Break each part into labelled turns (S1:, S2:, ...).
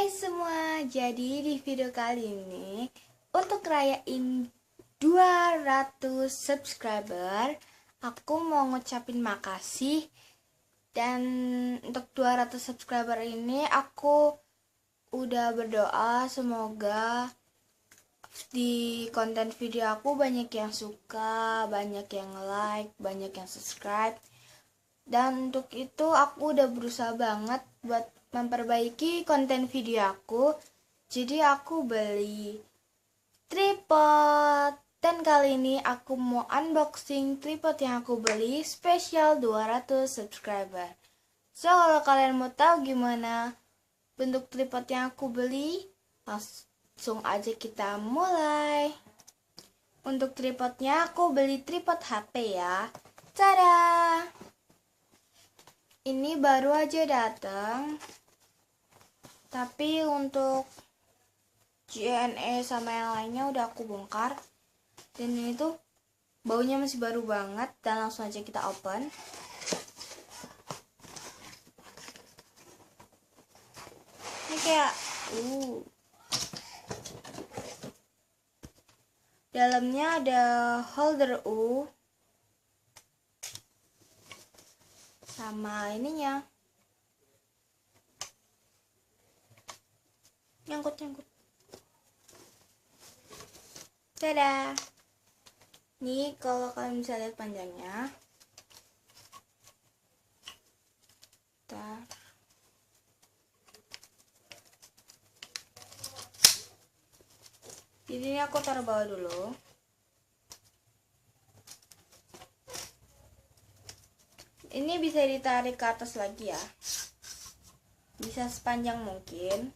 S1: Hai semua, jadi di video kali ini untuk rayain 200 subscriber, aku mau ngucapin makasih. Dan untuk 200 subscriber ini aku udah berdoa semoga di konten video aku banyak yang suka, banyak yang like, banyak yang subscribe. Dan untuk itu aku udah berusaha banget buat memperbaiki konten video aku. Jadi aku beli tripod. Dan kali ini aku mau unboxing tripod yang aku beli spesial 200 subscriber. So kalau kalian mau tahu gimana bentuk tripod yang aku beli, langsung aja kita mulai. Untuk tripodnya aku beli tripod HP ya. Tada! Ini baru aja datang. Tapi untuk JNE sama yang lainnya udah aku bongkar. Dan ini tuh baunya masih baru banget. Dan langsung aja kita open. Ini kayak dalamnya ada holder sama ininya. Nyangkut. Dadah. Nih kalau kalian bisa lihat panjangnya. Bentar. Jadi ini aku taruh bawah dulu. Ini bisa ditarik ke atas lagi ya. Bisa sepanjang mungkin.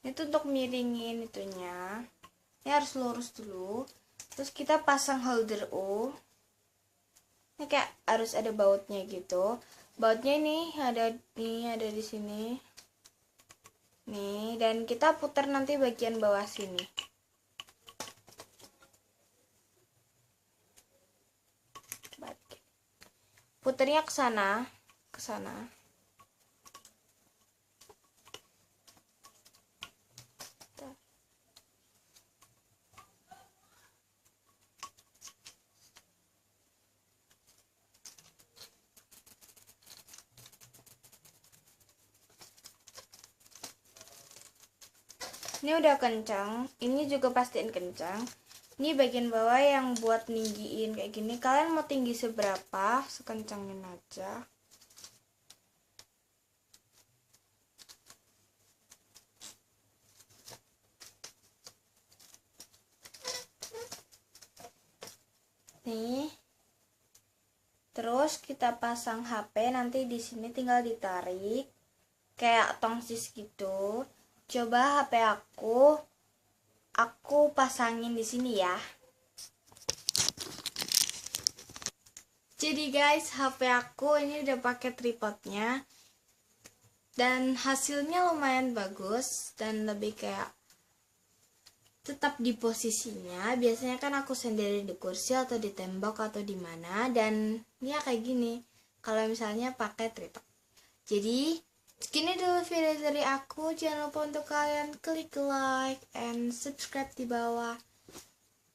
S1: Itu untuk miringin itunya. Ini harus lurus dulu. Terus kita pasang holder Ini kayak harus ada bautnya gitu. Bautnya ini ada di sini. Nih, dan kita putar nanti bagian bawah sini. Putarnya ke sana. Ini udah kencang, ini juga pastiin kencang. Ini bagian bawah yang buat ninggiin kayak gini. Kalian mau tinggi seberapa, sekencangin aja. Nih. Terus kita pasang HP, nanti di sini tinggal ditarik kayak tongsis gitu. Coba HP aku pasangin di sini ya. Jadi guys, HP aku ini udah pakai tripodnya dan hasilnya lumayan bagus dan lebih kayak tetap di posisinya. Biasanya kan aku sendiri di kursi atau di tembok atau di mana, dan ya kayak gini kalau misalnya pakai tripod. Jadi segini dulu video dari aku. Jangan lupa untuk kalian klik like and subscribe di bawah.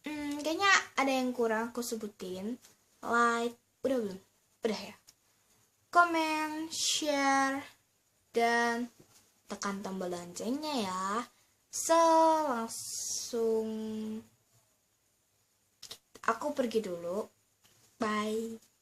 S1: Kayaknya ada yang kurang aku sebutin. Like, udah belum? Udah ya. Comment, share, dan tekan tombol loncengnya ya. So, langsung aku pergi dulu. Bye.